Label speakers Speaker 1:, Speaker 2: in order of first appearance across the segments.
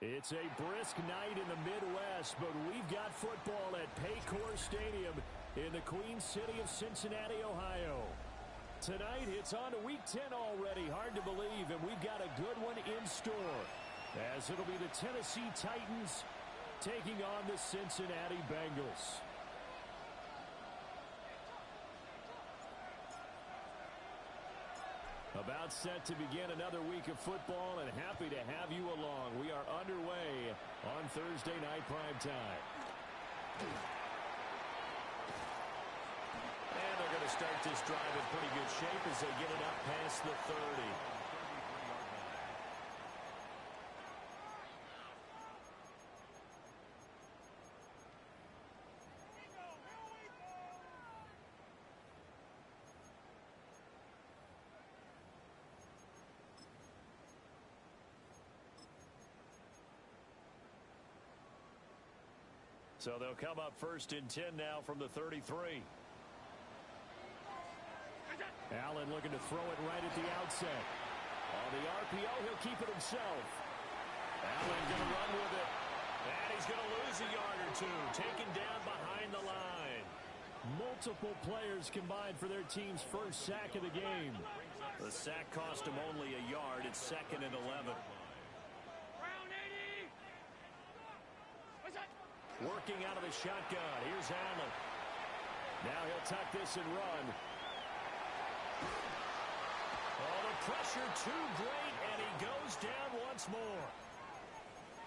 Speaker 1: It's a brisk night in the Midwest, but we've got football at Paycor Stadium in the Queen City of Cincinnati, Ohio. Tonight, it's on to Week 10 already. Hard to believe, and we've got a good one in store, as it'll be the Tennessee Titans taking on the Cincinnati Bengals. About set to begin another week of football, and happy to have you along. We are underway on Thursday night primetime. And they're going to start this drive in pretty good shape as they get it up past the 30. So they'll come up first and 10 now from the 33. Allen looking to throw it right at the outset. On the RPO, he'll keep it himself. Allen going to run with it. And he's going to lose a yard or two. Taken down behind the line. Multiple players combined for their team's first sack of the game. The sack cost him only a yard. It's 2nd and 11. Working out of the shotgun. Here's Allen. Now he'll tuck this and run. Oh, the pressure too great, and he goes down once more.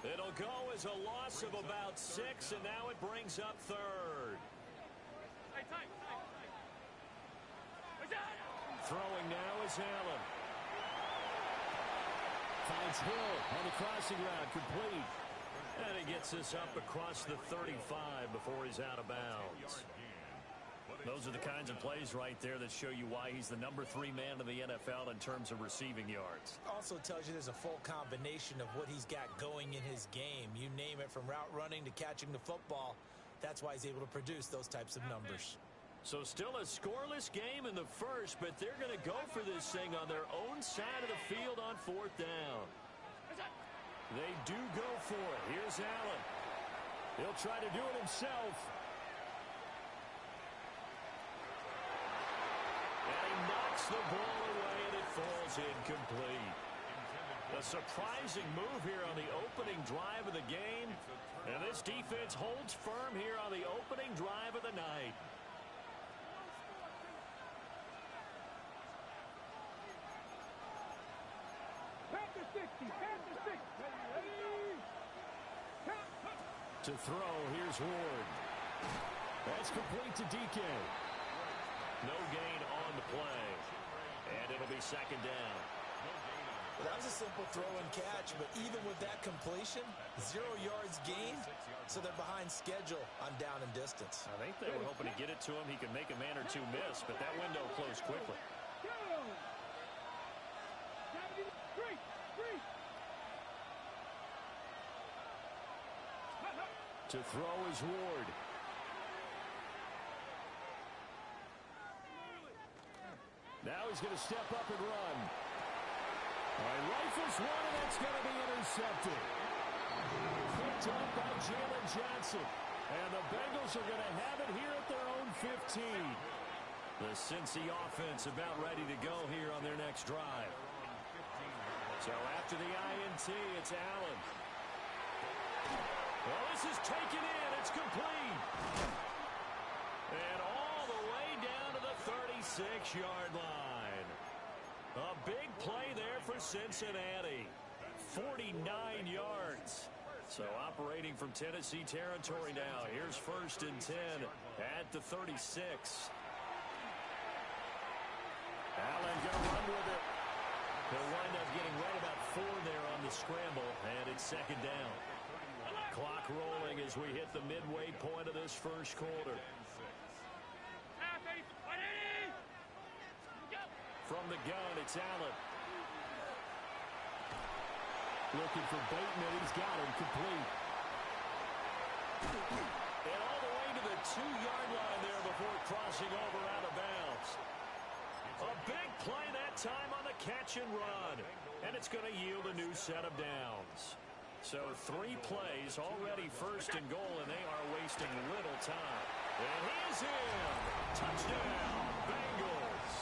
Speaker 1: It'll go as a loss of about 6, and now it brings up 3rd. Throwing now is Allen. Finds Hill on the crossing route, complete. And he gets this up across the 35 before he's out of bounds. Those are the kinds of plays right there that show you why he's the number 3 man in the NFL in terms of receiving yards.
Speaker 2: Also tells you there's a full combination of what he's got going in his game. You name it, from route running to catching the football. That's why he's able to produce those types of numbers.
Speaker 1: So still a scoreless game in the first, but they're going to go for this thing on their own side of the field on 4th down. They do go for it. Here's Allen. He'll try to do it himself. And he knocks the ball away, and it falls incomplete. A surprising move here on the opening drive of the game. And this defense holds firm here on the opening drive of the night. To throw, here's Ward. That's complete to DK. No gain on the play. And it'll be 2nd down.
Speaker 2: That was a simple throw and catch, but even with that completion, 0 yards gained, so they're behind schedule on down and distance.
Speaker 1: I think they were hoping to get it to him. He could make a man or two miss, but that window closed quickly. To throw is Ward. Now he's going to step up and run. Rifles one, and that's going to be intercepted. Picked up by Jalen Johnson. And the Bengals are going to have it here at their own 15. The Cincy offense about ready to go here on their next drive. So after the INT, it's Allen. Well, this is taken in. It's complete. And all the way down to the 36-yard line. A big play there for Cincinnati. 49 yards. So operating from Tennessee territory now. Here's 1st and 10 at the 36. Allen going to run with it. He'll wind up getting right about 4 there on the scramble, and it's 2nd down. Clock rolling as we hit the midway point of this first quarter. From the gun, it's Allen. Looking for Bateman. He's got him complete. And all the way to the 2-yard line there before crossing over out of bounds. A big play that time on the catch and run. And it's going to yield a new set of downs. So 3 plays, already first and goal, and they are wasting little time. And he is in. Touchdown, Bengals.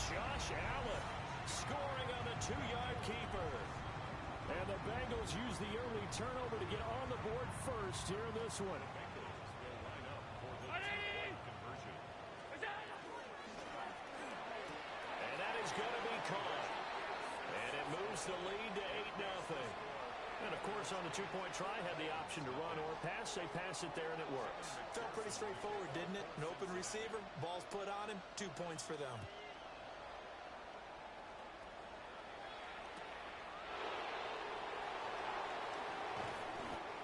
Speaker 1: Josh Allen scoring on the 2-yard keeper. And the Bengals use the early turnover to get on the board first here in this one. And that is going to be caught. And it moves the lead to 8-0. And, of course, on the 2-point try, had the option to run or pass. They pass it there, and it works.
Speaker 2: Felt pretty straightforward, didn't it? An open receiver, ball's put on him, 2 points for them.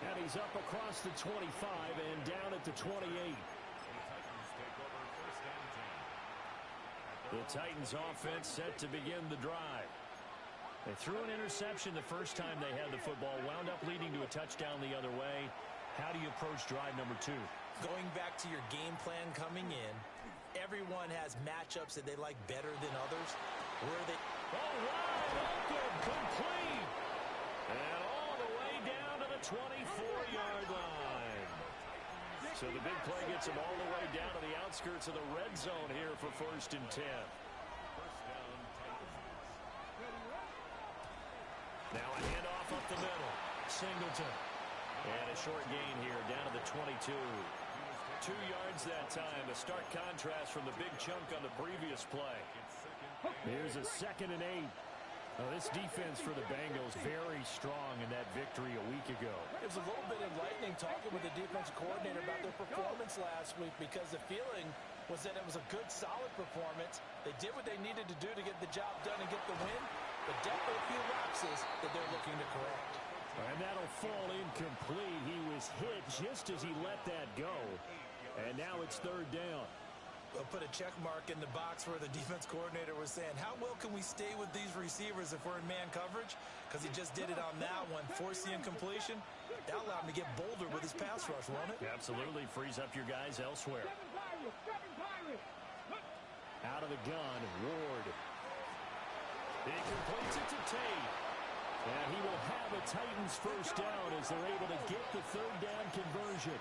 Speaker 1: And he's up across the 25 and down at the 28. The Titans offense set to begin the drive. They threw an interception the first time they had the football, wound up leading to a touchdown the other way. How do you approach drive number 2?
Speaker 2: Going back to your game plan coming in, everyone has matchups that they like better than others. Where they...
Speaker 1: Oh, wide open, complete. And all the way down to the 24-yard line. So the big play gets him all the way down to the outskirts of the red zone here for 1st and 10. Now a handoff up the middle. Singleton. And a short gain here down to the 22. 2 yards that time. A stark contrast from the big chunk on the previous play. Here's a 2nd and 8. Now this defense for the Bengals very strong in that victory a week ago.
Speaker 2: It was a little bit enlightening talking with the defensive coordinator about their performance last week, because the feeling was that it was a good, solid performance. They did what they needed to do to get the job done and get the win. But definitely a few lapses that they're looking to correct.
Speaker 1: And that'll fall incomplete. He was hit just as he let that go. And now it's 3rd down.
Speaker 2: We'll put a check mark in the box where the defense coordinator was saying, how well can we stay with these receivers if we're in man coverage? Because he just did it on that one, forced the incompletion. That allowed him to get bolder with his pass rush, won't it?
Speaker 1: Absolutely. Frees up your guys elsewhere. Out of the gun, Ward. He completes it to Tate. And he will have a Titans 1st down as they're able to get the 3rd down conversion.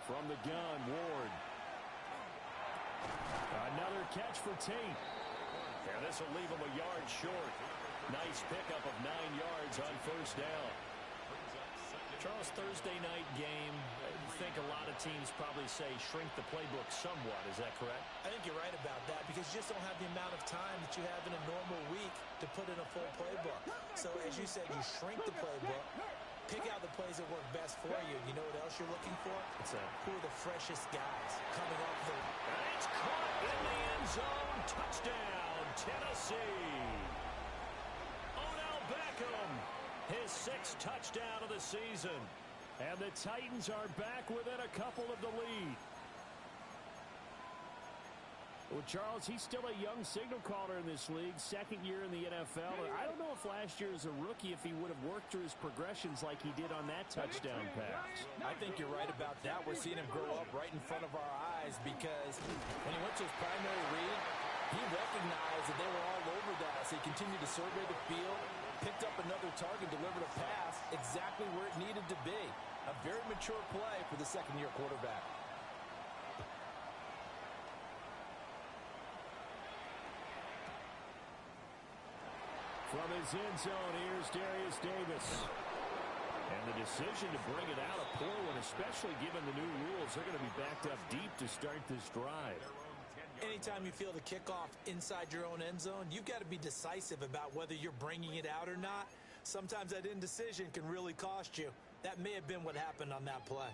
Speaker 1: From the gun, Ward. Another catch for Tate. And this will leave him a yard short. Nice pickup of 9 yards on 1st down. Charles, Thursday night game, I think a lot of teams probably say shrink the playbook somewhat. Is that correct?
Speaker 2: I think you're right about that, because you just don't have the amount of time that you have in a normal week to put in a full playbook. So as you said, you shrink the playbook, pick out the plays that work best for you. You know what else you're looking for?
Speaker 1: What's that?
Speaker 2: Who are the freshest guys coming off the...
Speaker 1: And it's caught in the end zone. Touchdown, Tennessee. Odell Beckham. His 6th touchdown of the season. And the Titans are back within a couple of the lead. Well, Charles, he's still a young signal caller in this league, 2nd year in the NFL. I don't know if last year as a rookie, if he would have worked through his progressions like he did on that touchdown pass.
Speaker 2: I think you're right about that. We're seeing him grow up right in front of our eyes, because when he went to his primary read, he recognized that they were all over that. So he continued to survey the field, picked up another target, delivered a pass exactly where it needed to be. A very mature play for the 2nd-year quarterback.
Speaker 1: From his end zone, here's Darius Davis. And the decision to bring it out, a poor one, especially given the new rules. They're going to be backed up deep to start this drive.
Speaker 2: Anytime you feel the kickoff inside your own end zone, you've got to be decisive about whether you're bringing it out or not. Sometimes that indecision can really cost you. That may have been what happened on that play.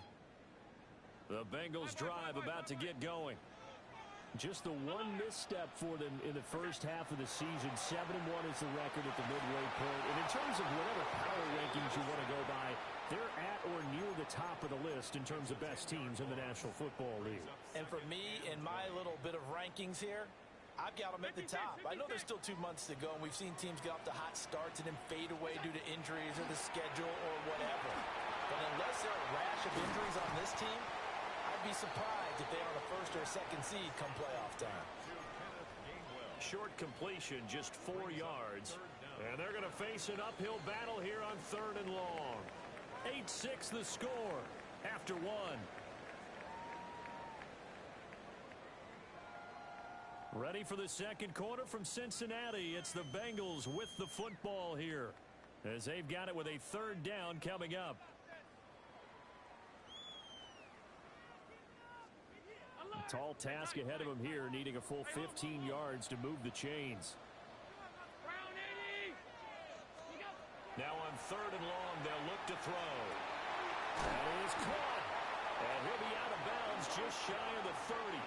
Speaker 1: The Bengals drive about to get going. Just the one misstep for them in the first half of the season. 7-1 is the record at the midway point. And in terms of whatever power rankings you want to go by, they're at or near the top of the list in terms of best teams in the National Football League.
Speaker 2: And for me, in my little bit of rankings here, I've got them at the top. I know there's still 2 months to go, and we've seen teams get off to hot starts and then fade away due to injuries or the schedule or whatever. But unless there are a rash of injuries on this team, I'd be surprised if they are on a 1st or 2nd seed come playoff time.
Speaker 1: short completion, just 4 yards. And they're going to face an uphill battle here on 3rd and long. 8-6 the score after 1. Ready for the second quarter from Cincinnati. It's the Bengals with the football here, as they've got it with a 3rd down coming up. A tall task ahead of him here, needing a full 15 yards to move the chains. Now on 3rd and long, they'll look to throw. That is caught. And he'll be out of bounds just shy of the 30.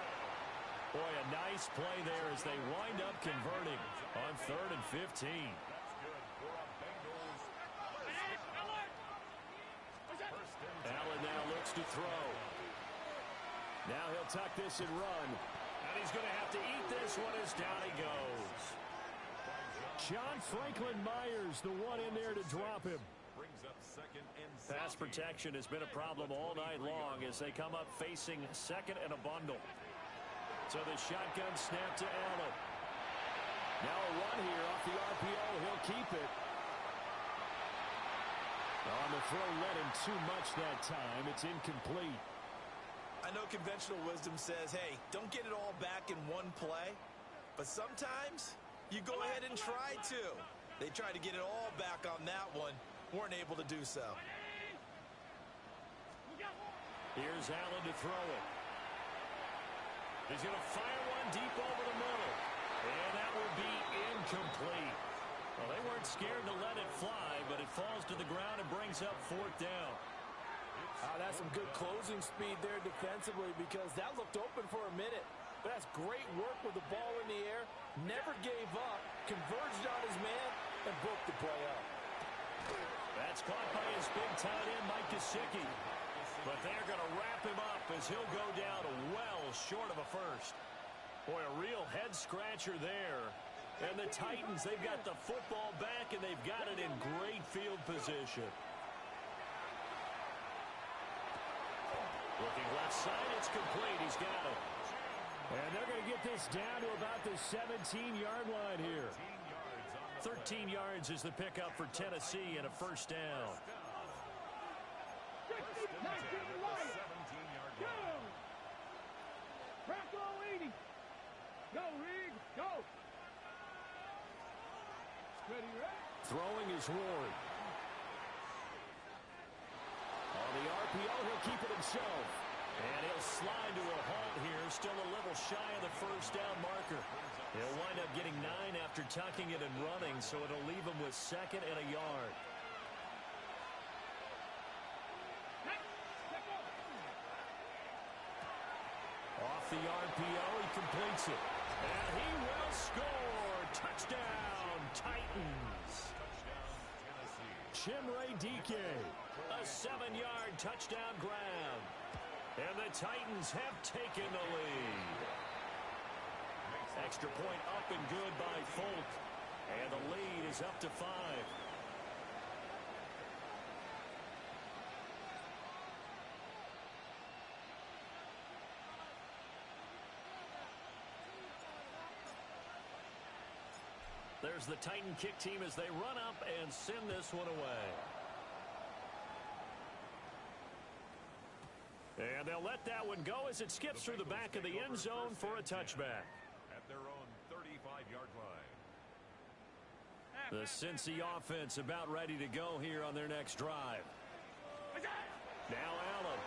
Speaker 1: Boy, a nice play there as they wind up converting on 3rd and 15. Allen now looks to throw. Now he'll tuck this and run. And he's going to have to eat this one as down he goes. John Franklin Myers, the one in there to drop him. Pass protection has been a problem all night long as they come up facing 2nd and a bundle. So the shotgun snap to Allen. Now a run here off the RPO. He'll keep it. On the throw, led him too much that time. It's incomplete.
Speaker 2: I know conventional wisdom says, hey, don't get it all back in one play. But sometimes you go ahead and try to. They tried to get it all back on that one. Weren't able to do so.
Speaker 1: Here's Allen to throw it. He's going to fire one deep over the middle. And that will be incomplete. Well, they weren't scared to let it fly, but it falls to the ground and brings up 4th down.
Speaker 2: That's some good closing speed there defensively, because that looked open for a minute. But that's great work with the ball in the air. Never gave up, converged on his man, and broke the play up.
Speaker 1: That's caught by his big tight end, Mike Gesicki. But they're going to wrap him up as he'll go down well short of a first. Boy, a real head-scratcher there. And the Titans, they've got the football back, and they've got it in great field position. Looking left side, it's complete. He's got it. And they're going to get this down to about the 17-yard line here. 13 yards is the pickup for Tennessee and a 1st down. Throwing is Ward. On the RPO, he'll keep it himself. And he'll slide to a halt here, still a little shy of the 1st down marker. He'll wind up getting 9 after tucking it and running, so it'll leave him with 2nd and a yard. Off the RPO, he completes it. And he will score. Touchdown, Titans. Chimere Dike, a 7-yard touchdown grab. And the Titans have taken the lead. Extra point up and good by Folk. And the lead is up to 5. There's the Titan kick team as they run up and send this one away. And they'll let that one go as it skips through the back of the end zone for a touchback.
Speaker 3: At their own 35-yard line.
Speaker 1: The Cincy offense about ready to go here on their next drive. Now Allen.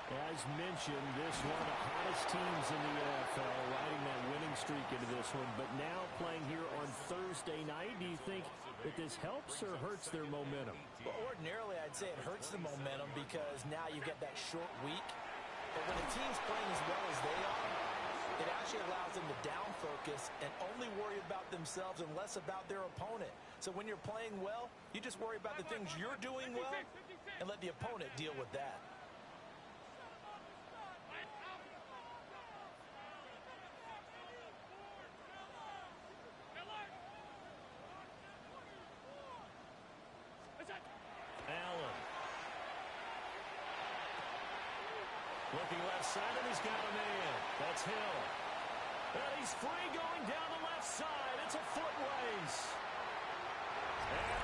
Speaker 1: As mentioned, this one of the hottest teams in the NFL, riding that winning streak into this one. But now playing here on Thursday night, do you think that this helps or hurts their momentum?
Speaker 2: Well, ordinarily, I'd say it hurts the momentum because now you get that short week. But when a team's playing as well as they are, it actually allows them to down focus and only worry about themselves and less about their opponent. So when you're playing well, you just worry about the things you're doing well and let the opponent deal with that.
Speaker 1: Allen. Looking left side, and he's got a man. That's Hill. And he's free going down the left side. It's a foot race. And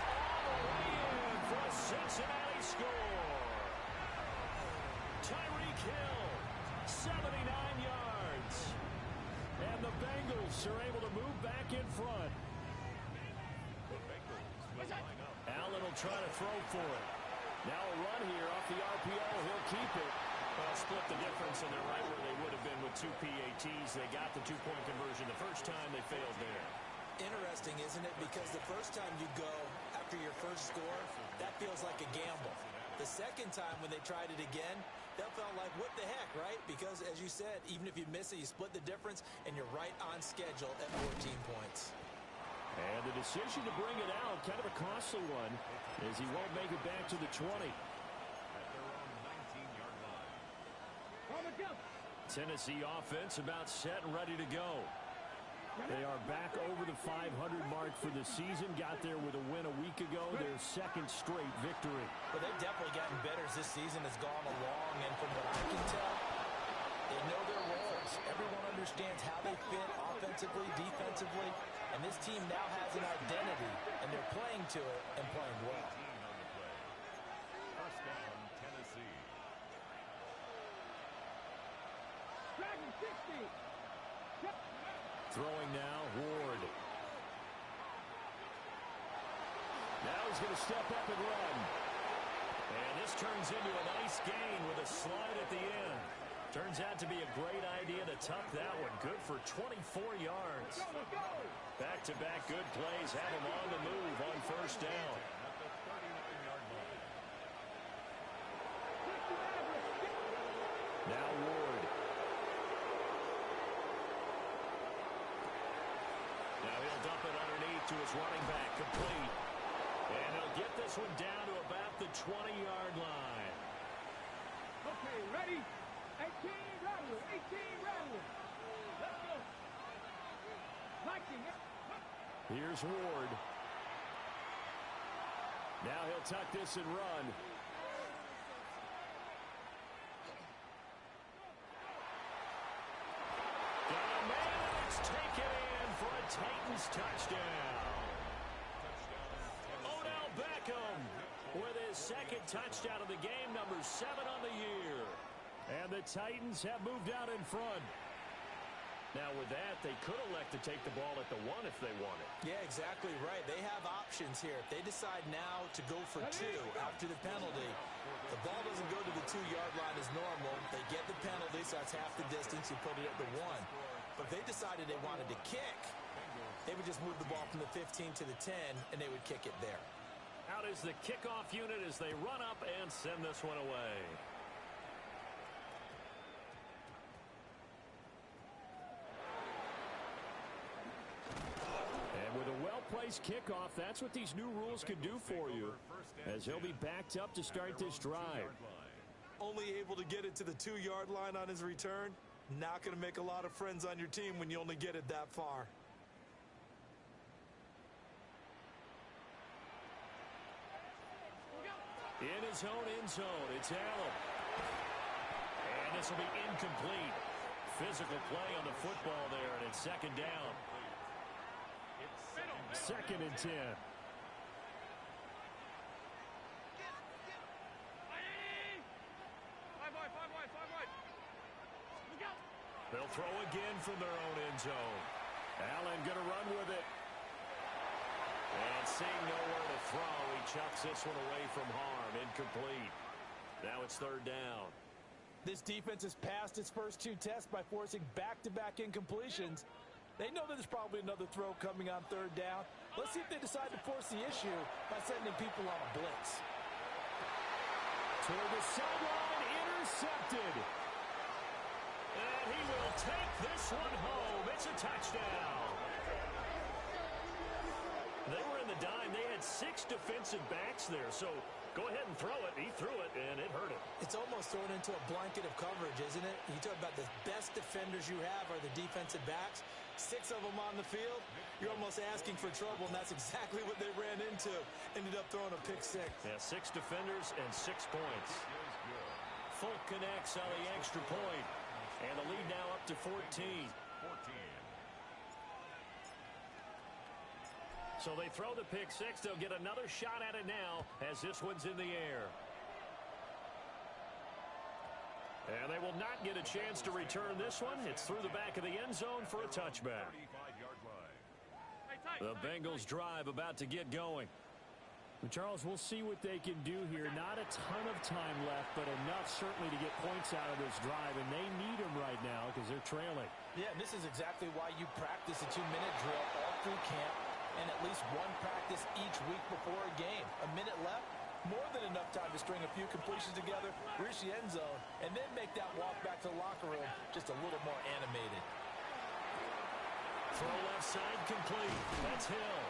Speaker 1: all the way in for a Cincinnati score. Tyreek Hill, 79 yards. And the Bengals are able to move back in front. Allen will try to throw for it. Now a run here off the RPO. He'll keep it. Well, split the difference, and they're right where they would have been with 2 PATs. They got the two-point conversion the first time. They failed there.
Speaker 2: Interesting, isn't it? Because the first time you go after your first score, that feels like a gamble. The second time when they tried it again, that felt like, what the heck, right? Because, as you said, even if you miss it, you split the difference, and you're right on schedule at 14 points.
Speaker 1: And the decision to bring it out, kind of a costly one, as he won't make it back to the 20.
Speaker 3: At their own 19-yard line.
Speaker 1: Tennessee offense about set and ready to go. They are back over the 500 mark for the season. Got there with a win a week ago, their second straight victory.
Speaker 2: Well, they've definitely gotten better as this season has gone along, and from what I can tell, they know their roles. Everyone understands how they fit offensively, defensively, and this team now has an identity, and they're playing to it and playing well.
Speaker 3: 18 on the play. First down, Tennessee.
Speaker 1: Throwing now, Ward. Now he's going to step up and run. And this turns into a nice gain with a slide at the end. Turns out to be a great idea to tuck that one. Good for 24 yards. Back-to-back good plays have him on the move on first down.
Speaker 3: At the 39-yard line.
Speaker 1: Now Ward. Now he'll dump it underneath to his running back, complete. And he'll get this one down to about the 20-yard line.
Speaker 4: Okay, ready? 18, rattle, 18, rattle. Let's go. Liking it.
Speaker 1: Here's Ward. Now he'll tuck this and run. Got a man, and it's taken in for a Titans touchdown. Odell Beckham with his second touchdown of the game, number 7 on the year. And the Titans have moved out in front. Now with that, they could elect to take the ball at the 1 if they wanted.
Speaker 2: Yeah, exactly right. They have options here. If they decide now to go for 2 after the penalty, the ball doesn't go to the 2-yard line as normal. They get the penalty, so that's half the distance. You put it at the 1. But if they decided they wanted to kick, they would just move the ball from the 15 to the 10, and they would kick it there.
Speaker 1: Out is the kickoff unit as they run up and send this one away. With a well-placed kickoff, that's what these new rules can do for you, as he'll be backed up to start this drive.
Speaker 2: Only able to get it to the 2-yard line on his return. Not going to make a lot of friends on your team when you only get it that far.
Speaker 1: In his own end zone, it's Allen. And this will be incomplete. Physical play on the football there, and it's second down. Second and 10. They'll throw again from their own end zone. Allen going to run with it. And seeing nowhere to throw, he chucks this one away from harm. Incomplete. Now it's third down.
Speaker 2: This defense has passed its first 2 tests by forcing back-to-back incompletions. They know that there's probably another throw coming on third down. Let's see if they decide to force the issue by sending people on a blitz.
Speaker 1: Toward the sideline, intercepted. And he will take this one home. It's a touchdown. They were in the dime. They had 6 defensive backs there, so go ahead and throw it. He threw it, and it hurt him.
Speaker 2: It's almost thrown into a blanket of coverage, isn't it? You talk about the best defenders you have are the defensive backs. 6 of them on the field. You're almost asking for trouble, and that's exactly what they ran into. Ended up throwing a pick 6.
Speaker 1: Yeah, 6 defenders and 6 points. Folk connects on the extra point. And the lead now up to 14.
Speaker 3: 14.
Speaker 1: So they throw the pick six. They'll get another shot at it now as this one's in the air. And they will not get a chance to return this one. It's through the back of the end zone for a touchback. The Bengals drive about to get going.
Speaker 5: Charles, we'll see what they can do here. Not a ton of time left, but enough certainly to get points out of this drive, and they need them right now because they're trailing.
Speaker 2: Yeah, and this is exactly why you practice a 2-minute drill all through camp and at least one practice each week before a game. A minute left, more than enough time to string a few completions together, reach the end zone, and then make that walk back to the locker room just a little more animated.
Speaker 1: Throw left side complete. That's Hill.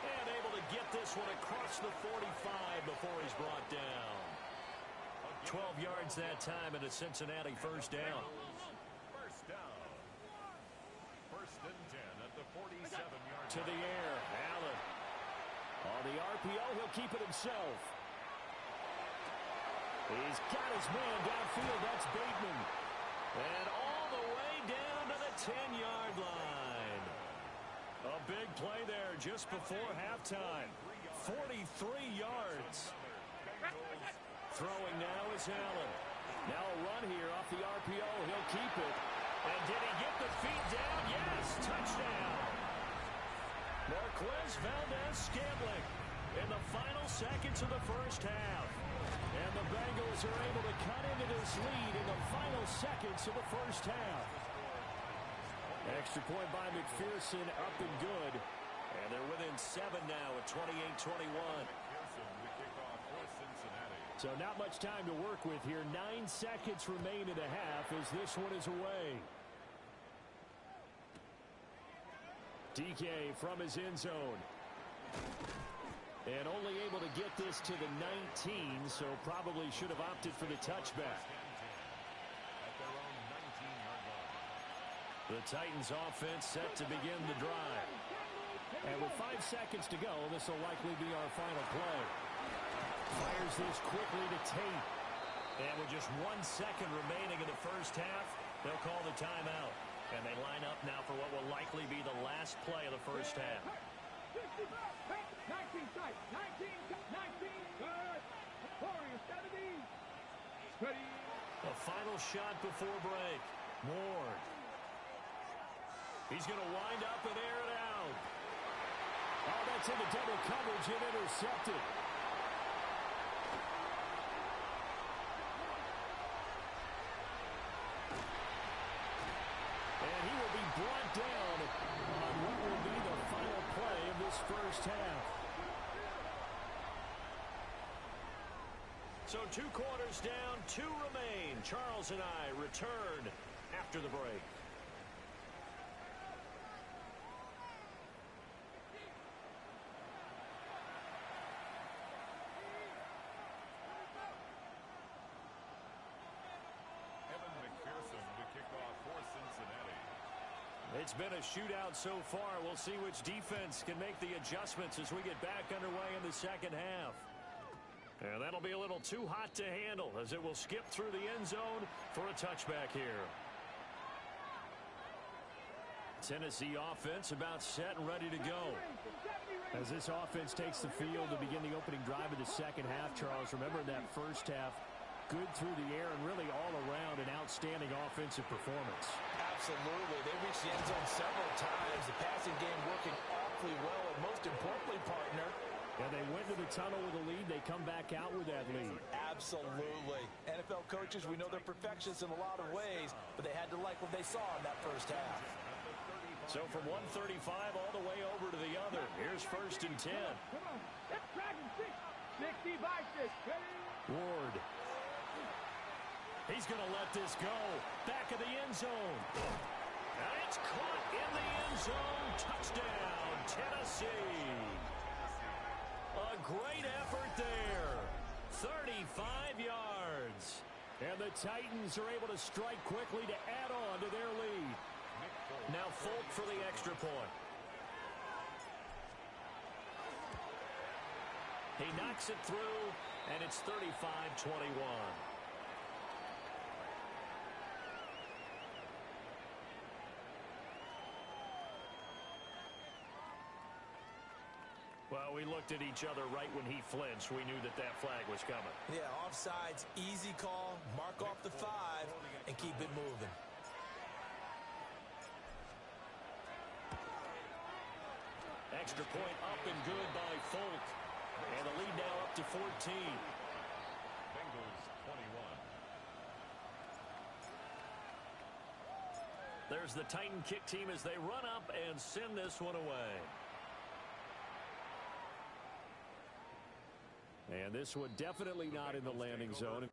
Speaker 1: And able to get this one across the 45 before he's brought down. 12 yards that time and a Cincinnati first down.
Speaker 3: First down. First and 10 at the 47-yard
Speaker 1: To the air, Allen. On the RPO, he'll keep it himself. He's got his man downfield. That's Bateman. And all the way down to the 10-yard line. A big play there just before halftime. 43 yards. Throwing now is Allen. Now a run here off the RPO. He'll keep it. And did he get the feet down? Yes, touchdown. Marquez Valdez-Scantling in the final seconds of the first half. And the Bengals are able to cut into this lead in the final seconds of the first half. Extra point by McPherson, up and good. And they're within 7 now at 28-21. So not much time to work with here. 9 seconds remain in the half as this one is away. DK from his end zone. And only able to get this to the 19, so probably should have opted for the touchback. The Titans offense set to begin the drive.
Speaker 5: And with 5 seconds to go, this will likely be our final play. Fires this quickly to Tate.
Speaker 1: And with just 1 second remaining in the first half, they'll call the timeout. And they line up now for what will likely be the last play of the first half.
Speaker 4: 19 tight. 19, 19, good. Warriors, 70. Ready.
Speaker 1: A final shot before break. Ward. He's going to wind up and air it out.
Speaker 5: Oh, that's into double coverage and intercepted. And he will be brought down on what will be the final play of this first half.
Speaker 1: So 2 quarters down, 2 remain. Charles and I return after the break. It's been a shootout so far. We'll see which defense can make the adjustments as we get back underway in the second half. And that'll be a little too hot to handle as it will skip through the end zone for a touchback here. Tennessee offense about set and ready to go.
Speaker 5: As this offense takes the field to begin the opening drive of the second half, Charles, remember that first half, good through the air and really all around an outstanding offensive performance.
Speaker 2: Absolutely. They reached the end zone several times. The passing game working awfully well. And most importantly, partner,
Speaker 5: and they went to the tunnel with a lead. They come back out with that lead.
Speaker 2: Absolutely. NFL coaches, we know they're perfectionists in a lot of ways, but they had to like what they saw in that first half.
Speaker 1: So from 135 all the way over to the other. Here's first and 10.
Speaker 4: Come on. Let's drag him 60 by 6. Ready.
Speaker 1: Ward. He's going to let this go. Back of the end zone. And it's caught in the end zone. Touchdown, Tennessee. A great effort there. 35 yards.
Speaker 5: And the Titans are able to strike quickly to add on to their lead.
Speaker 1: Now Folk for the extra point. He knocks it through, and it's 35-21. looked at each other right when he flinched. We knew that that flag was coming.
Speaker 2: Yeah, offsides, easy call. Mark off the 5 and keep it moving.
Speaker 1: Extra point up and good by Folk. And the lead now up to 14.
Speaker 3: Bengals 21.
Speaker 1: There's the Titan kick team as they run up and send this one away. And this one definitely not in the landing zone.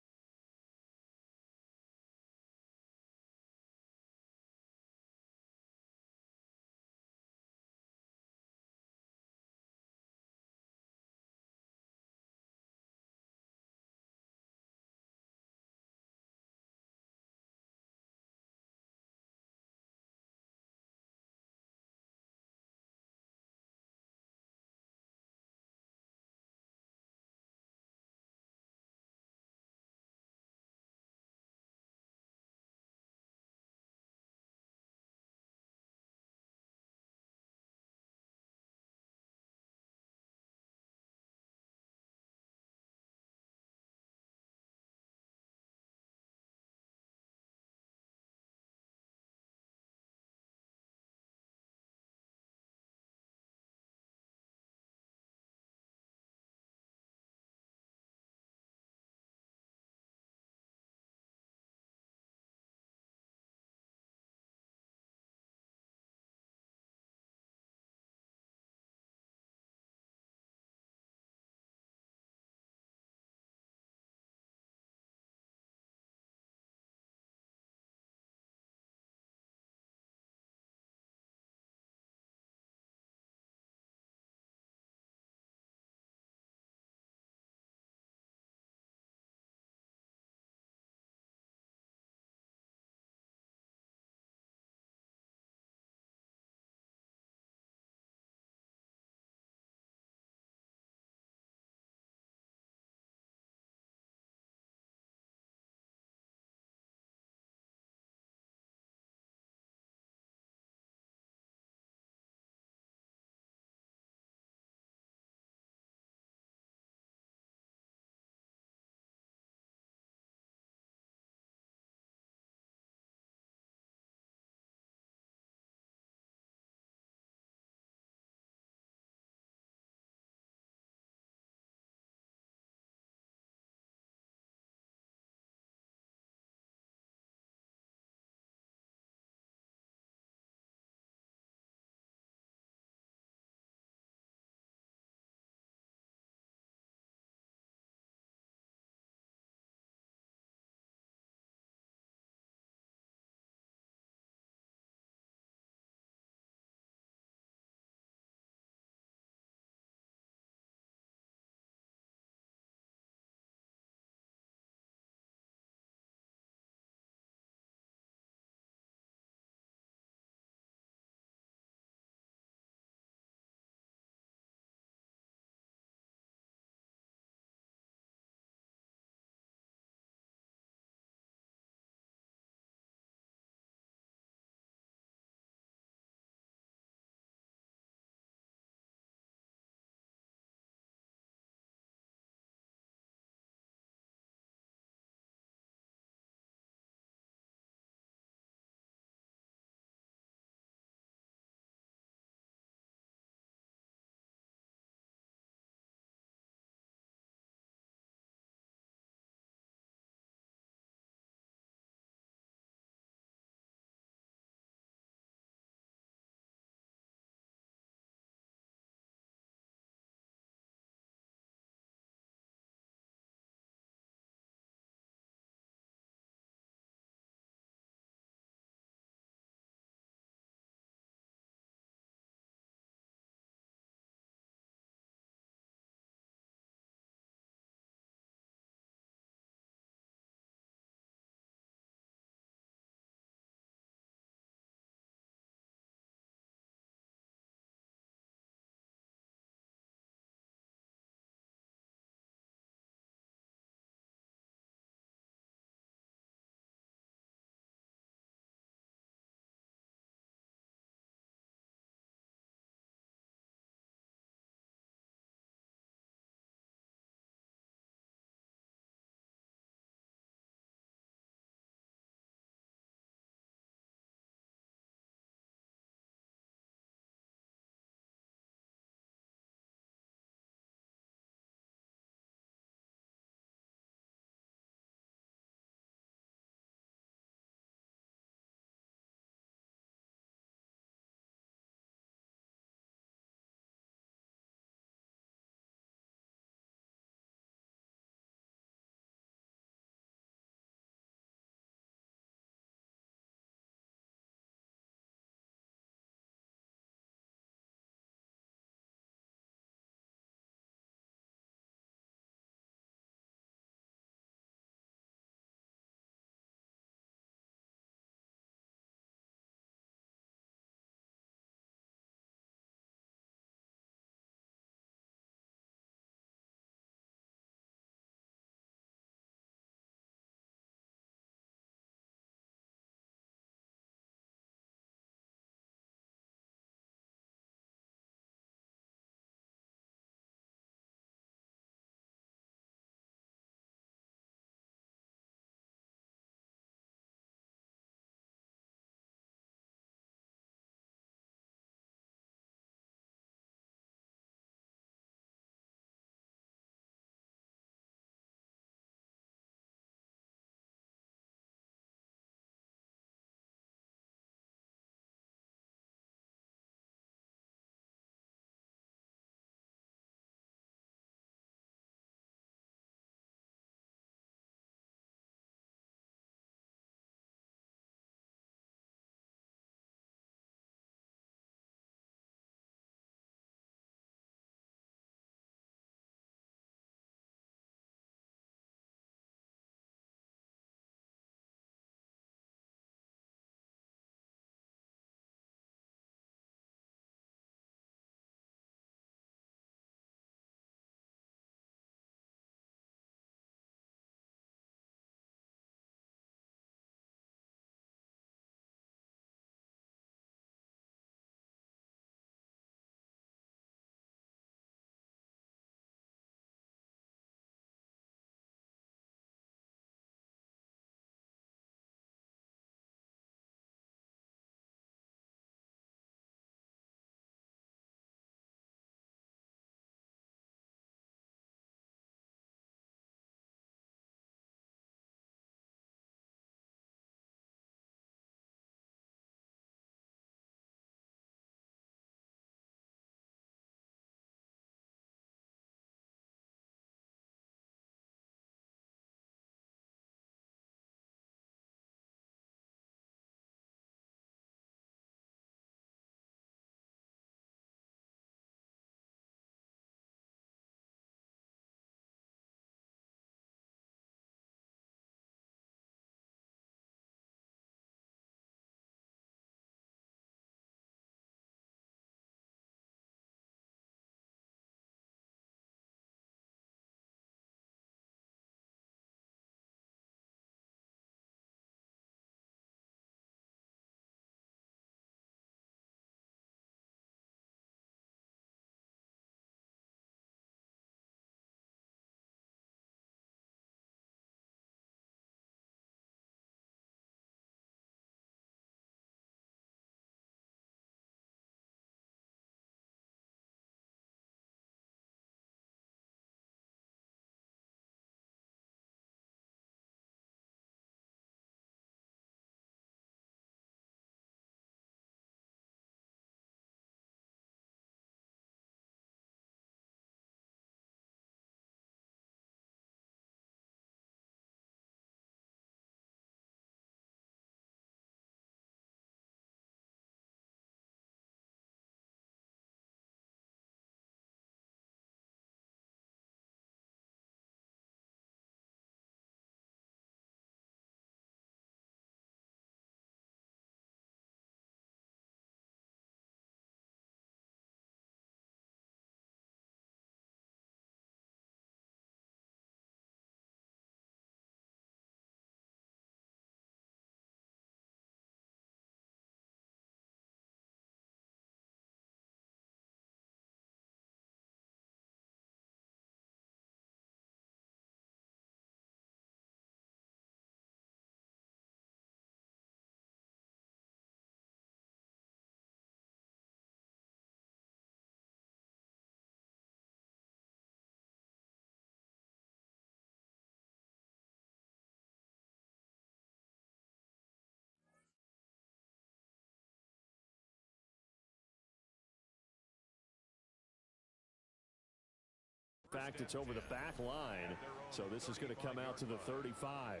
Speaker 5: In fact, it's over the back line, so this is going to come out to the 35.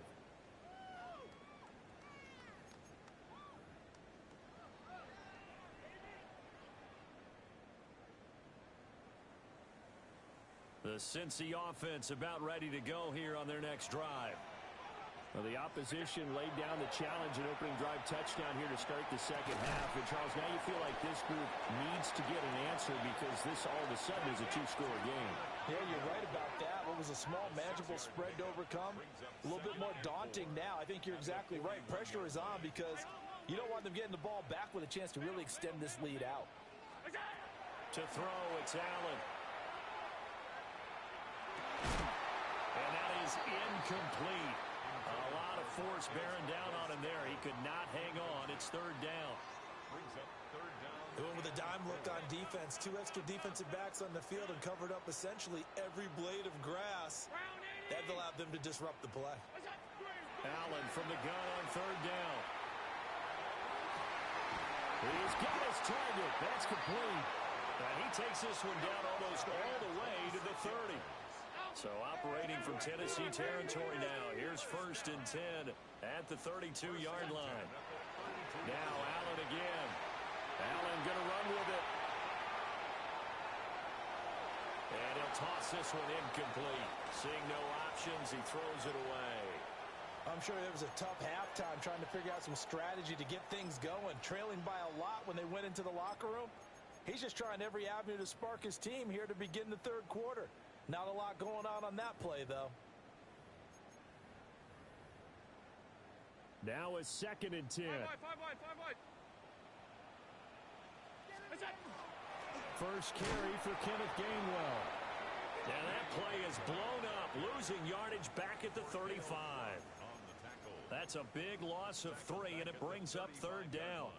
Speaker 5: The Cincy offense about ready to go here on their next drive. Well, the opposition laid down the challenge and opening drive touchdown here to start the second half. And, Charles, now you feel like this group needs to get an answer because this all of a sudden is a two-score game.
Speaker 2: Yeah, you're right about that. What was a small, manageable spread to overcome? A little bit more daunting now. I think you're exactly right. Pressure is on because you don't want them getting the ball back with a chance to really extend this lead out.
Speaker 1: To throw, it's Allen. And that is incomplete. A lot of force bearing down on him there. He could not hang on. It's third down.
Speaker 2: Going with a dime look on defense. Two extra defensive backs on the field and covered up essentially every blade of grass. That allowed them to disrupt the play.
Speaker 1: Allen from the gun on third down. He's got his target. That's complete. And he takes this one down almost all the way to the 30. So operating from Tennessee territory now. Here's 1st and 10 at the 32-yard line. Now Allen again. Allen going to run with it. And he'll toss this one incomplete. Seeing no options, he throws it away.
Speaker 2: I'm sure it was a tough halftime trying to figure out some strategy to get things going. Trailing by a lot when they went into the locker room. He's just trying every avenue to spark his team here to begin the third quarter. Not a lot going on that play, though.
Speaker 5: Now a 2nd and 10.
Speaker 4: Five wide.
Speaker 5: First carry for Kenneth Gainwell.
Speaker 1: And that play is blown up, losing yardage back at the 35. That's a big loss of 3, and it brings up third down.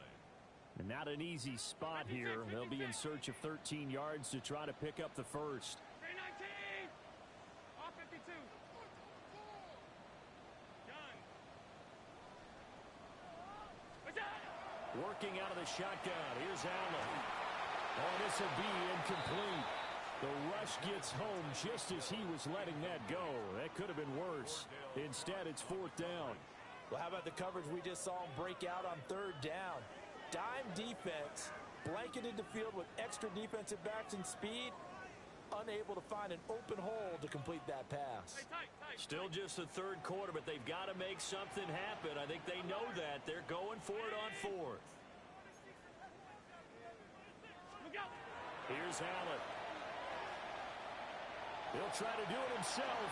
Speaker 5: And not an easy spot here. They'll be in search of 13 yards to try to pick up the first.
Speaker 1: Working out of the shotgun. Here's Allen.
Speaker 5: Oh, this will be incomplete. The rush gets home just as he was letting that go. That could have been worse. Instead, it's 4th down.
Speaker 2: Well, how about the coverage we just saw him break out on third down? Dime defense, blanketed the field with extra defensive backs and speed, unable to find an open hole to complete that pass.
Speaker 1: Still just the third quarter, but they've got to make something happen. I think they know that. They're going for it on 4th. Here's Allen.
Speaker 5: He'll try to do it himself.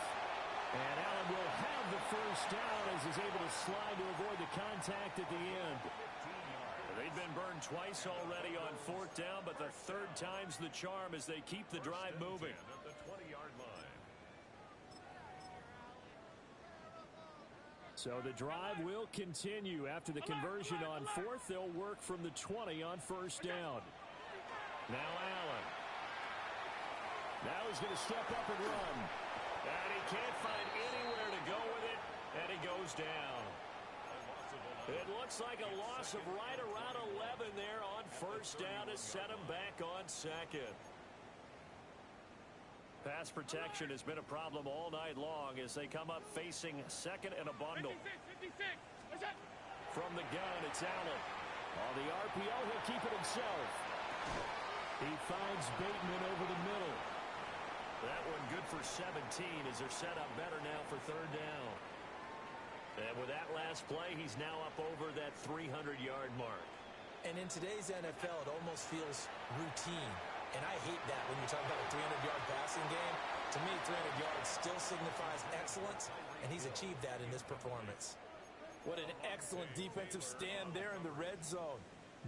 Speaker 5: And Allen will have the first down as he's able to slide to avoid the contact at the end.
Speaker 1: They've been burned twice already on 4th down, but the third time's the charm as they keep the drive moving.
Speaker 3: At the 20-yard line.
Speaker 5: So the drive will continue. After the conversion on 4th, they'll work from the 20 on 1st down.
Speaker 1: Now Allen.
Speaker 5: Now he's going to step up and run.
Speaker 1: And he can't find anywhere to go with it, and he goes down. It looks like a loss of right around 11 there on 1st down to set him back on 2nd. Pass protection has been a problem all night long as they come up facing 2nd and a bundle.
Speaker 4: 56.
Speaker 1: From the gun, it's Allen.
Speaker 5: On the RPO, he'll keep it himself. He finds Bateman over the middle.
Speaker 1: That one good for 17 as they're set up better now for third down. And with that last play, he's now up over that 300-yard mark.
Speaker 2: And in today's NFL, it almost feels routine. And I hate that when you talk about a 300-yard passing game. To me, 300 yards still signifies excellence, and he's achieved that in this performance. What an excellent defensive stand there in the red zone.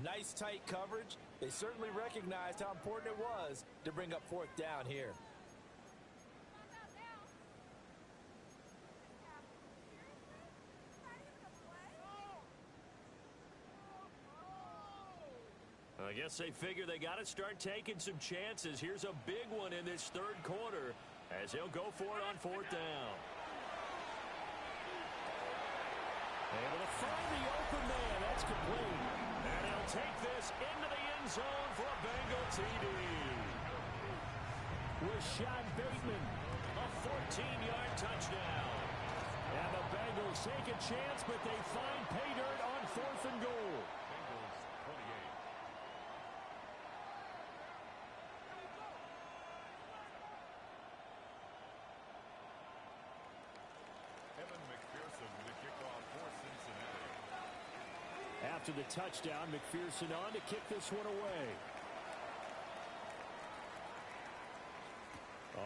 Speaker 2: Nice tight coverage. They certainly recognized how important it was to bring up 4th down here.
Speaker 1: I guess they figure they got to start taking some chances. Here's a big one in this third quarter as he'll go for it on 4th down.
Speaker 5: Able to find the open man. That's complete.
Speaker 1: And he'll take this into the end zone for a Bengal TD.
Speaker 5: Rashad Bateman. A 14-yard touchdown. And the Bengals take a chance, but they find pay dirt on 4th and goal. After the touchdown, McPherson on to kick this one away.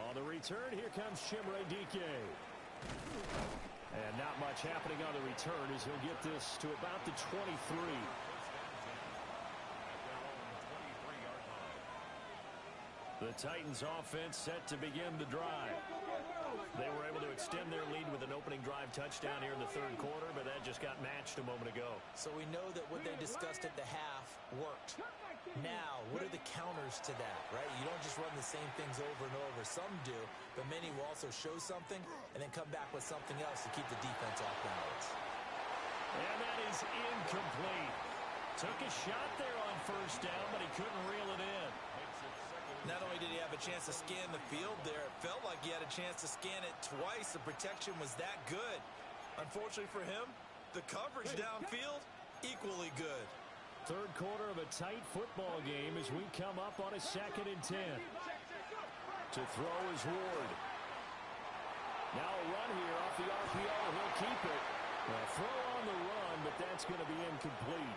Speaker 5: On the return, here comes Chimere Dike. And not much happening on the return as he'll get this to about the 23. The Titans offense set to begin the drive. They were able to extend their lead with an opening drive touchdown here in the 3rd quarter, but that just got matched a moment ago.
Speaker 2: So we know that what they discussed at the half worked. Now, what are the counters to that, right? You don't just run the same things over and over. Some do, but many will also show something and then come back with something else to keep the defense off balance.
Speaker 5: And that is incomplete. Took a shot there on 1st down, but he couldn't reel it in.
Speaker 2: Not only did he have a chance to scan the field there, it felt like he had a chance to scan it twice. The protection was that good. Unfortunately for him, the coverage downfield, equally good.
Speaker 5: 3rd quarter of a tight football game as we come up on a 2nd and 10. To throw is Ward. Now a run here off the RPO. He'll keep it. A throw on the run, but that's going to be incomplete.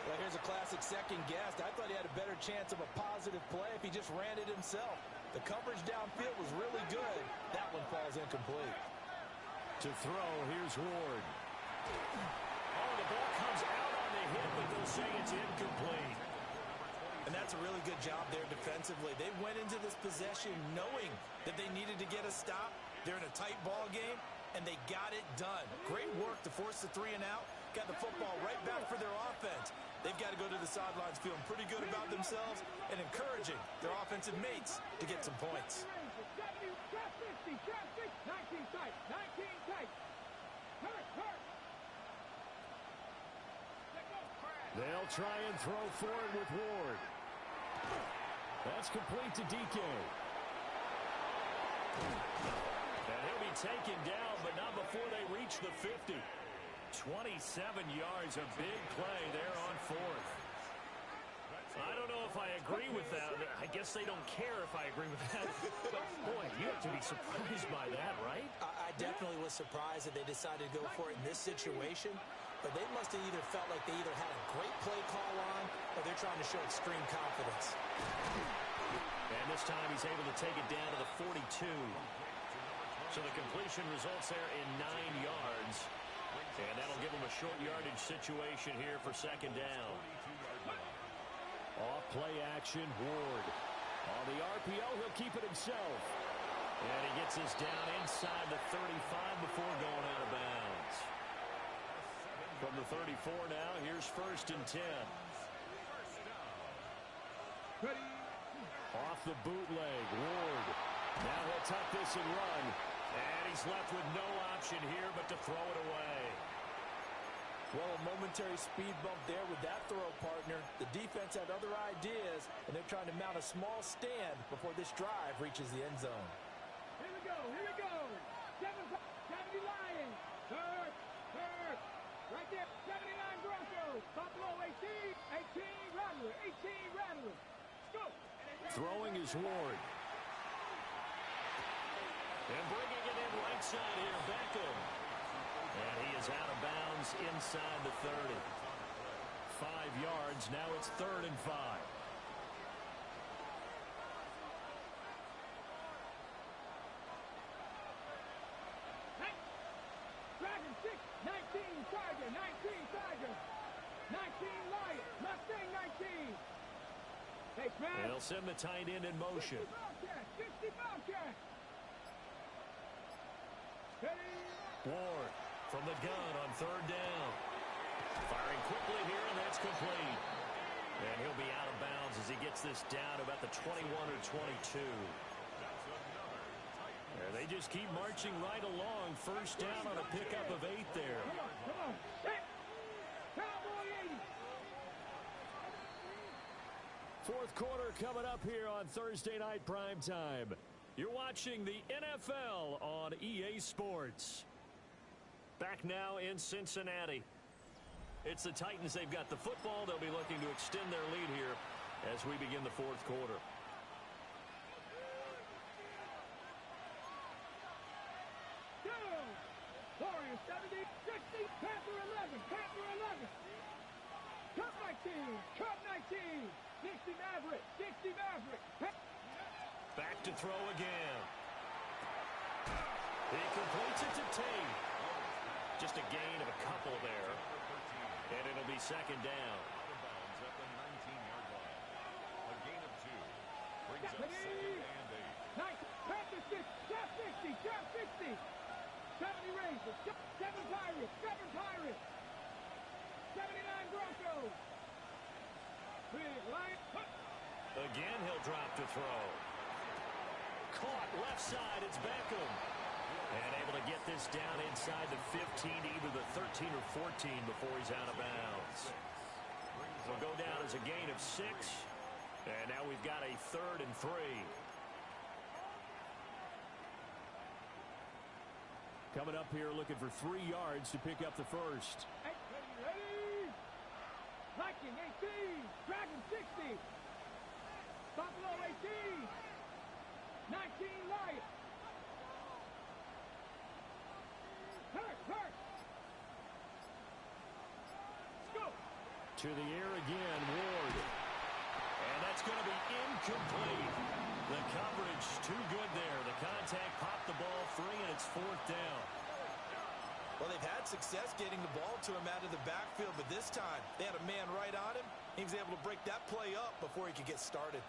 Speaker 2: Well, here's a classic second guess. I thought he had a better chance of a positive play if he just ran it himself. The coverage downfield was really good. That one falls incomplete.
Speaker 5: To throw, here's Ward. Oh, the ball comes out on the hit, but they'll say it's incomplete.
Speaker 2: And that's a really good job there defensively. They went into this possession knowing that they needed to get a stop. They're in a tight ball game, and they got it done. Great work to force the 3 and out. Got the football right back for their offense. They've got to go to the sidelines feeling pretty good about themselves and encouraging their offensive mates to get some points.
Speaker 5: They'll try and throw forward with Ward. That's complete to DK. And he'll be taken down, but not before they reach the 50. 27 yards, a big play there on 4th. I don't know if I agree with that. I guess they don't care if I agree with that. But, boy, you have to be surprised by that, right?
Speaker 2: I definitely was surprised that they decided to go for it in this situation. But they must have either felt like they either had a great play call on or they're trying to show extreme confidence.
Speaker 5: And this time he's able to take it down to the 42. So the completion results there in 9 yards. And that'll give him a short yardage situation here for 2nd down. Off play action, Ward. On the RPO, he'll keep it himself. And he gets this down inside the 35 before going out of bounds. From the 34 now, here's 1st and 10. Off the bootleg, Ward. Now he'll tuck this and run. And he's left with no option here but to throw it away.
Speaker 2: Well, a momentary speed bump there with that throw, partner. The defense had other ideas, and they're trying to mount a small stand before this drive reaches the end zone.
Speaker 4: Here we go, here we go. 70 Lions. Third. Right there, 79 Broncos. Buffalo 18 Rattler, 18 Rattler. Let's go.
Speaker 5: Throwing is Ward. And bringing it in right side here, Beckham. And he is out of bounds inside the 30. 5 yards, now it's 3rd and 5.
Speaker 4: Dragon 6, 19 Tiger, 19 Tiger. 19 Lion, Mustang 19. Hey, Brad.
Speaker 5: And they'll send the tight end in motion.
Speaker 4: 50 Bobcat.
Speaker 5: Ward from the gun on 3rd down. Firing quickly here, and that's complete. And he'll be out of bounds as he gets this down about the 21 or 22. And they just keep marching right along. 1st down on a pickup of 8 there.
Speaker 4: Come on. Hey. Cowboy
Speaker 5: Fourth quarter coming up here on Thursday Night Primetime. You're watching the NFL on EA Sports. Back now in Cincinnati. It's the Titans. They've got the football. They'll be looking to extend their lead here as we begin the fourth quarter.
Speaker 4: Warriors 70, 60, Panther 11, Panther 11. Cup 19, Cup 19. 60 Maverick, 60 Maverick.
Speaker 5: Back to throw again. He completes it to Tate. Just a gain of a couple there. And it'll be second down.
Speaker 3: Out of bounds at the 19-yard line. A gain of 2 brings up second and 8.
Speaker 4: Panther 6, Cap 60, Cap 60. 70 Rangers, 7 Pirates, 7 Pirates. 79 Broncos. Big Lion.
Speaker 5: Again, he'll drop to throw. Caught left side. It's Beckham. And able to get this down inside the 15, either the 13 or 14 before he's out of bounds. Will go down as a gain of 6. And now we've got a 3rd and 3. Coming up here looking for 3 yards to pick up the first.
Speaker 4: Ready? Viking 18, Dragon 60. Buffalo 18, 19 Lions. Hurt. Go.
Speaker 5: To the air again, Ward. And that's going to be incomplete. The coverage too good there. The contact popped the ball free, and it's 4th down.
Speaker 2: Well, they've had success getting the ball to him out of the backfield, but this time they had a man right on him. He was able to break that play up before he could get started.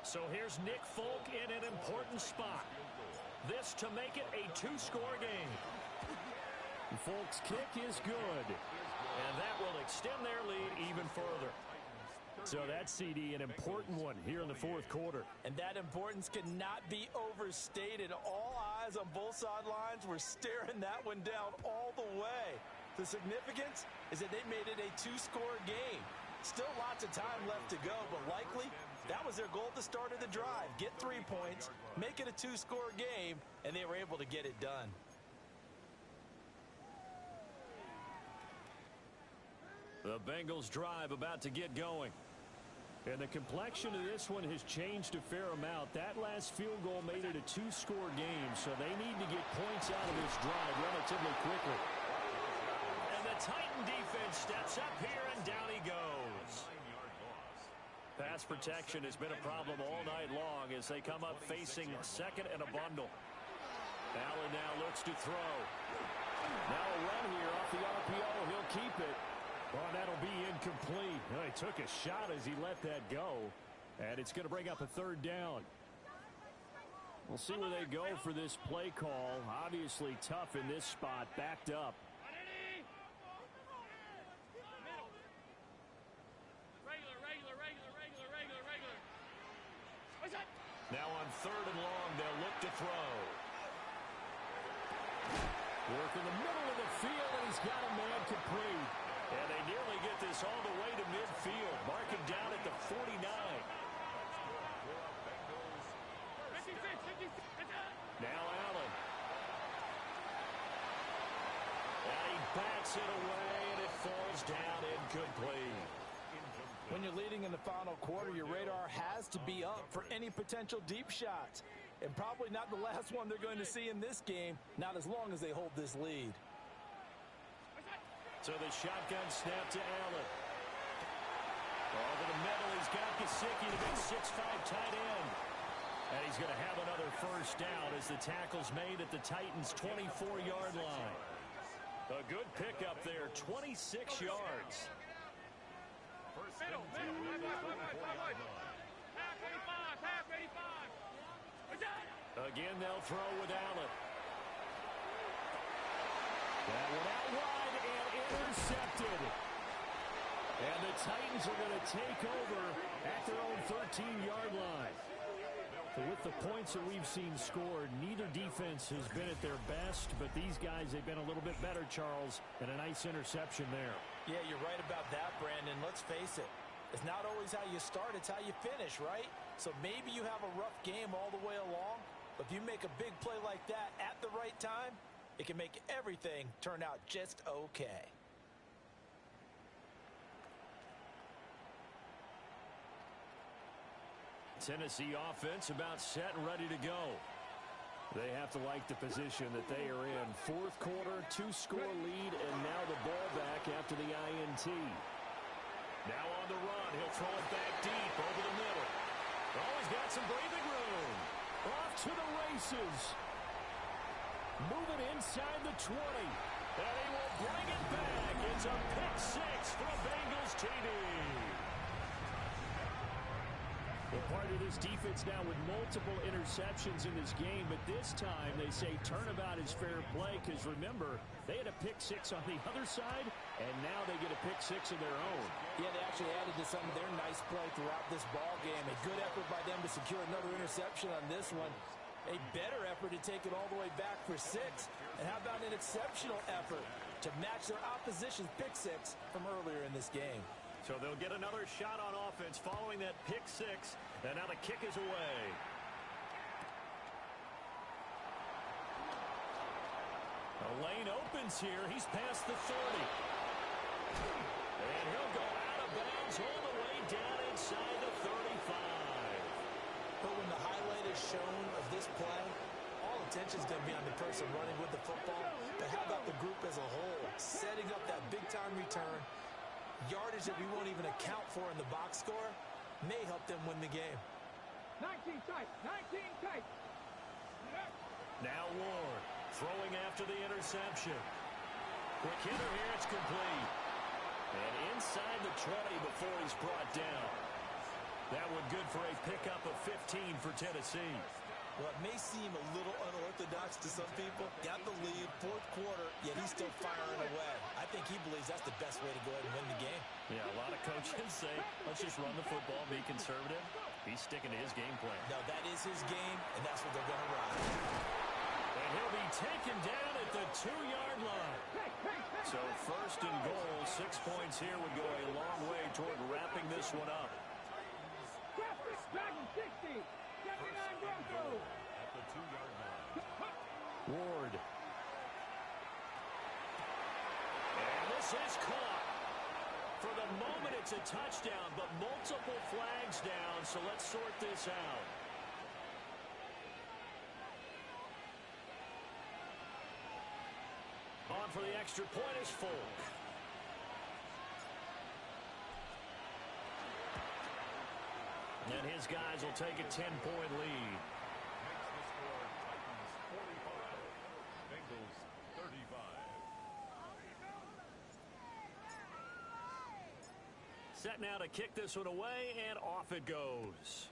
Speaker 5: So here's Nick Folk in an important spot. This to make it a 2-score game. Folk's kick is good. And that will extend their lead even further. So that's, CD, an important one here in the fourth quarter.
Speaker 2: And that importance cannot be overstated. All eyes on both sidelines were staring that one down all the way. The significance is that they made it a 2-score game. Still lots of time left to go, but likely that was their goal at the start of the drive. Get 3 points, make it a 2-score game, and they were able to get it done.
Speaker 5: The Bengals drive about to get going. And the complexion of this one has changed a fair amount. That last field goal made it a 2-score game, so they need to get points out of this drive relatively quickly. And the Titan defense steps up here, and down he goes. Pass protection has been a problem all night long as they come up facing second and a bundle. Allen now looks to throw. Now a run here off the RPO. He'll keep it. Oh, that'll be incomplete. Well, he took a shot as he let that go. And it's going to bring up a 3rd down. We'll see where they go for this play call. Obviously tough in this spot, backed up. Now on 3rd and long, they'll look to throw. Work in the middle of the field, and he's got a man complete. And they nearly get this all the way to midfield. Mark him down at the 49. Now Allen. And he bats it away, and it falls down incomplete.
Speaker 2: When you're leading in the final quarter, your radar has to be up for any potential deep shots. And probably not the last one they're going to see in this game, not as long as they hold this lead.
Speaker 5: So the shotgun snap to Allen. Over the middle, he's got Gesicki, the big 6'5" tight end. And he's going to have another first down as the tackle's made at the Titans' 24-yard line. A good pickup there, 26 yards.
Speaker 4: Middle. Half 85.
Speaker 5: Again, they'll throw with Allen. That one out wide and intercepted. And the Titans are going to take over at their own 13-yard line. So with the points that we've seen scored, neither defense has been at their best, but these guys, they've been a little bit better, Charles, and a nice interception there.
Speaker 2: Yeah, you're right about that, Brandon. Let's face it. It's not always how you start, it's how you finish, right? So maybe you have a rough game all the way along, but if you make a big play like that at the right time, it can make everything turn out just okay.
Speaker 5: Tennessee offense about set and ready to go. They have to like the position that they are in. Fourth quarter, 2-score lead, and now the ball back after the INT. Now on the run, he'll throw it back deep over the middle. Oh, he's got some breathing room. Off to the races. Moving inside the 20. And he will bring it back. It's a pick six for a Bengals TD. Well, part of this defense now with multiple interceptions in this game, but this time they say turnabout is fair play because, remember, they had a pick six on the other side, and now they get a pick six of their own.
Speaker 2: Yeah, they actually added to some of their nice play throughout this ball game. A good effort by them to secure another interception on this one. A better effort to take it all the way back for 6. And how about an exceptional effort to match their opposition's pick six from earlier in this game?
Speaker 5: So they'll get another shot on offense following that pick six. And now the kick is away. The lane opens here. He's past the 30. And he'll go out of bounds all the way down inside the 35.
Speaker 2: But when the highlight is shown of this play, all attention is going to be on the person running with the football. But how about the group as a whole? Setting up that big-time return. Yardage that we won't even account for in the box score may help them win the game.
Speaker 4: 19 tight, 19 tight.
Speaker 5: Now Ward throwing after the interception. Quick hitter here, it's complete. And inside the 20 before he's brought down. That one good for a pickup of 15 for Tennessee.
Speaker 2: Well, it may seem a little unorthodox to some people. Got the lead, fourth quarter, yet he's still firing away. I think he believes that's the best way to go ahead and win the game.
Speaker 5: Yeah, a lot of coaches say, let's just run the football, be conservative. He's sticking to his game plan.
Speaker 2: No, that is his game, and that's what they're going to ride.
Speaker 5: And he'll be taken down at the 2-yard line. So first and goal, 6 points here would go a long way toward wrapping this one up.
Speaker 4: Dragon 60. 79 Broncos.
Speaker 3: At the 2-yard line.
Speaker 5: Ward. And this is caught. For the moment, it's a touchdown, but multiple flags down, so let's sort this out. On for the extra point is Folk. And his guys will take a 10-point lead.
Speaker 3: Makes the score Titans 45, Bengals 35.
Speaker 5: Set now to kick this one away, and off it goes.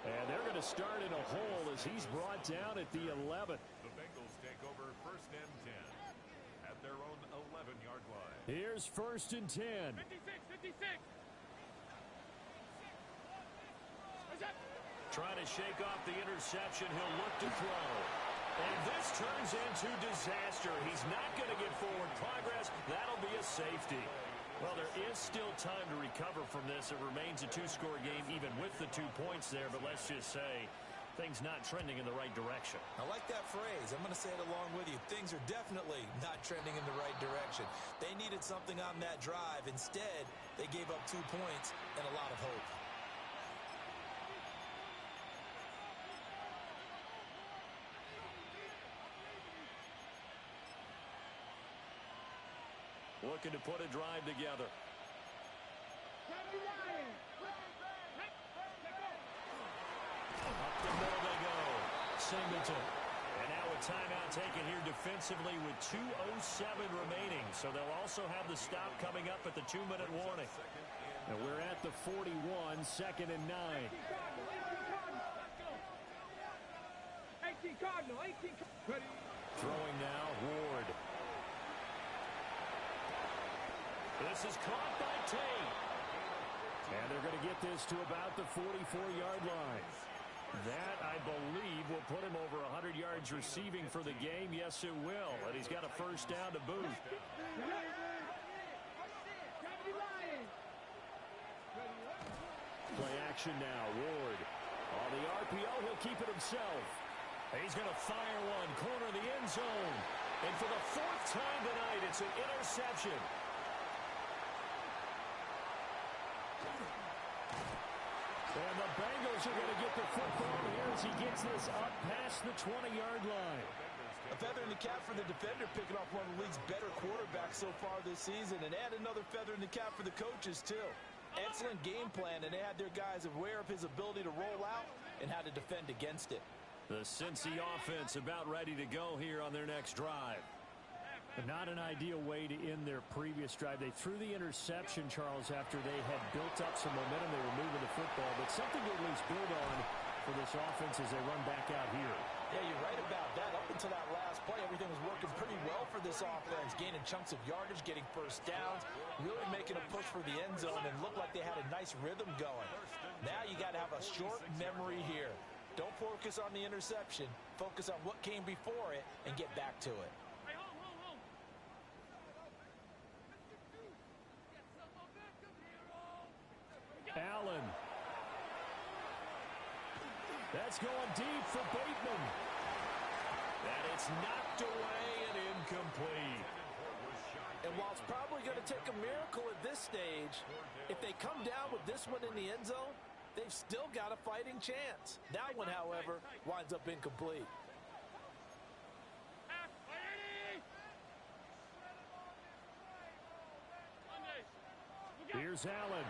Speaker 5: And they're going to start in a hole as he's brought down at the 11.
Speaker 3: The Bengals take over first and 10 at their own 11-yard line.
Speaker 5: Here's first and 10.
Speaker 4: 56.
Speaker 5: Trying to shake off the interception. He'll look to throw. And this turns into disaster. He's not going to get forward progress. That'll be a safety. Well, there is still time to recover from this. It remains a 2-score game even with the 2 points there. But let's just say things not trending in the right direction.
Speaker 2: I like that phrase. I'm going to say it along with you. Things are definitely not trending in the right direction. They needed something on that drive. Instead, they gave up 2 points and a lot of hope.
Speaker 5: Looking to put a drive together. Up the middle they go. Singleton. And now a timeout taken here defensively with 2:07 remaining. So they'll also have the stop coming up at the 2-minute warning. And we're at the 41, second and 9.
Speaker 4: 18 Cardinal, 18 Cardinal.
Speaker 5: Throwing now, Ward. This is caught by Tate. And they're going to get this to about the 44-yard line. That, I believe, will put him over 100 yards receiving for the game. Yes, it will. And he's got a first down to boot. Play action now. Ward on the RPO. He'll keep it himself. He's going to fire one. Corner of the end zone. And for the fourth time tonight, it's an interception. And the Bengals are going to get the football here as he gets this up past the 20-yard line.
Speaker 2: A feather in the cap for the defender, picking off one of the league's better quarterbacks so far this season, and add another feather in the cap for the coaches, too. Excellent game plan, and they had their guys aware of his ability to roll out and how to defend against it.
Speaker 5: The Cincy offense about ready to go here on their next drive. Not an ideal way to end their previous drive. They threw the interception, Charles, after they had built up some momentum. They were moving the football, but something to at least build on for this offense as they run back out here.
Speaker 2: Yeah, you're right about that. Up until that last play, everything was working pretty well for this offense, gaining chunks of yardage, getting first downs, really making a push for the end zone, and looked like they had a nice rhythm going. Now you got to have a short memory here. Don't focus on the interception. Focus on what came before it and get back to it.
Speaker 5: Allen. That's going deep for Bateman. And it's knocked away and incomplete.
Speaker 2: And while it's probably going to take a miracle at this stage, if they come down with this one in the end zone, they've still got a fighting chance. That one, however, winds up incomplete.
Speaker 5: Here's Allen.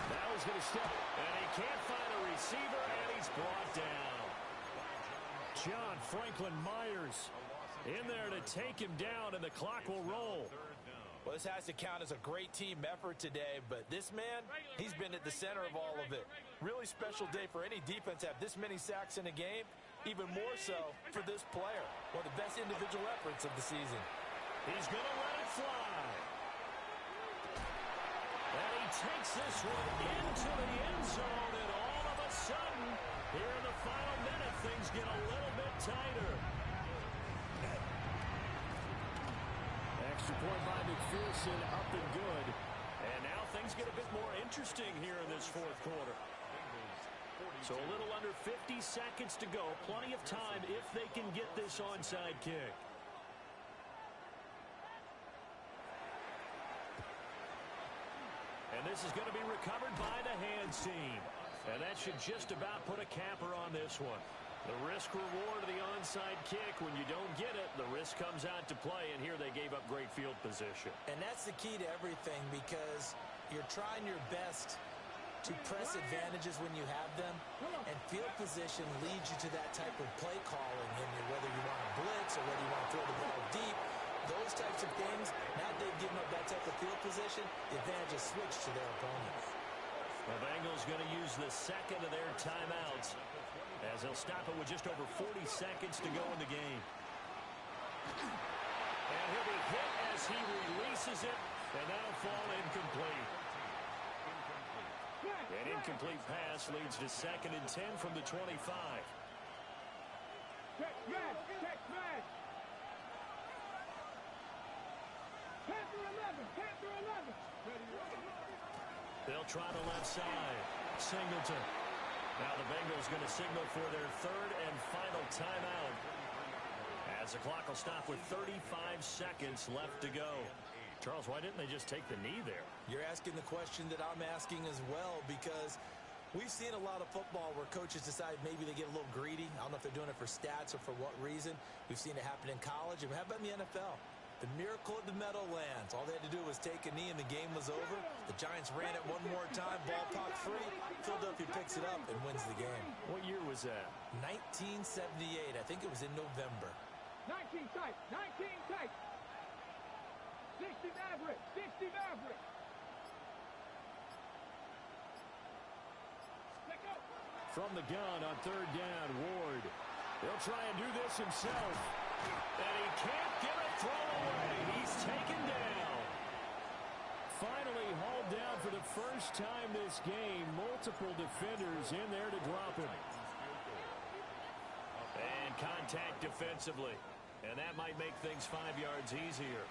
Speaker 5: Now he's going to step, and he can't find a receiver, and he's brought down. John Franklin Myers in there to take him down, and the clock will roll.
Speaker 2: Well, this has to count as a great team effort today, but this man, he's been at the center of all of it. Really special day for any defense to have this many sacks in a game, even more so for this player. One of the best individual efforts of the season.
Speaker 5: He's going to let it fly. And he takes this one into the end zone, and all of a sudden, here in the final minute, things get a little bit tighter. Extra point by McPherson, up and good. And now things get a bit more interesting here in this fourth quarter. So a little under 50 seconds to go. Plenty of time if they can get this onside kick. And this is going to be recovered by the hands team. And that should just about put a capper on this one. The risk-reward of the onside kick, when you don't get it, the risk comes out to play, and here they gave up great field position.
Speaker 2: And that's the key to everything, because you're trying your best to press advantages when you have them, and field position leads you to that type of play calling, and whether you want to blitz or whether you want to throw the ball deep, those types of things, now they've given up that type of field position, the advantage is switched to their opponents.
Speaker 5: The Bengals going to use the second of their timeouts as they'll stop it with just over 40 seconds to go in the game. And he'll be hit as he releases it, and that'll fall incomplete. An incomplete pass leads to 2nd and 10 from the 25.
Speaker 4: Check match, check match. Panther 11, Panther 11.
Speaker 5: They'll try the left side. Singleton. Now the Bengals going to signal for their 3rd and final timeout, as the clock will stop with 35 seconds left to go. Charles, why didn't they just take the knee there?
Speaker 2: You're asking the question that I'm asking as well, because we've seen a lot of football where coaches decide maybe they get a little greedy. I don't know if they're doing it for stats or for what reason. We've seen it happen in college, and how about in the NFL? The miracle of the Meadowlands. All they had to do was take a knee and the game was over. The Giants ran it one more time, ball popped free. Philadelphia picks it up and wins the game.
Speaker 5: What year was that?
Speaker 2: 1978. I think it was in November.
Speaker 4: 19 tight, 19 tight. 60 Maverick, 60 Maverick.
Speaker 5: From the gun on 3rd down, Ward. He'll try and do this himself. And he can't get a throw away. He's taken down. finally hauled down for the first time this game. Multiple defenders in there to drop him. And contact defensively. And that might make things 5 yards easier.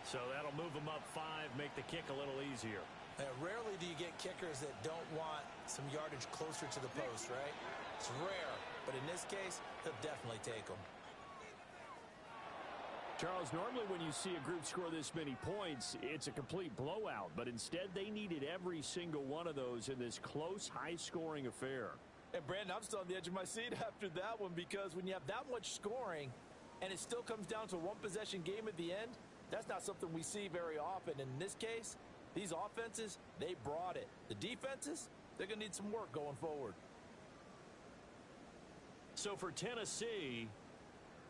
Speaker 5: So that'll move them up 5, make the kick a little easier.
Speaker 2: Rarely do you get kickers that don't want some yardage closer to the post, right? It's rare, but in this case, they'll definitely take them.
Speaker 5: Charles, normally when you see a group score this many points, it's a complete blowout. But instead, they needed every single one of those in this close, high-scoring affair.
Speaker 2: And, Brandon, I'm still on the edge of my seat after that one because when you have that much scoring and it still comes down to a one-possession game at the end, that's not something we see very often. In this case, these offenses, they brought it. The defenses, they're going to need some work going forward.
Speaker 5: So for Tennessee,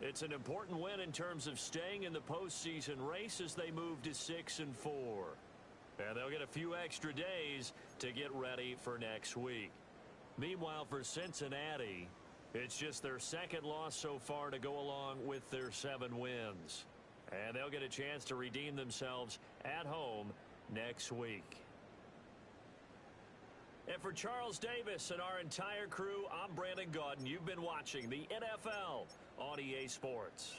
Speaker 5: it's an important win in terms of staying in the postseason race as they move to 6-4. And they'll get a few extra days to get ready for next week. Meanwhile, for Cincinnati, it's just their second loss so far to go along with their 7 wins. And they'll get a chance to redeem themselves at home next week. And for Charles Davis and our entire crew, I'm Brandon Gaudin. You've been watching the NFL on EA Sports.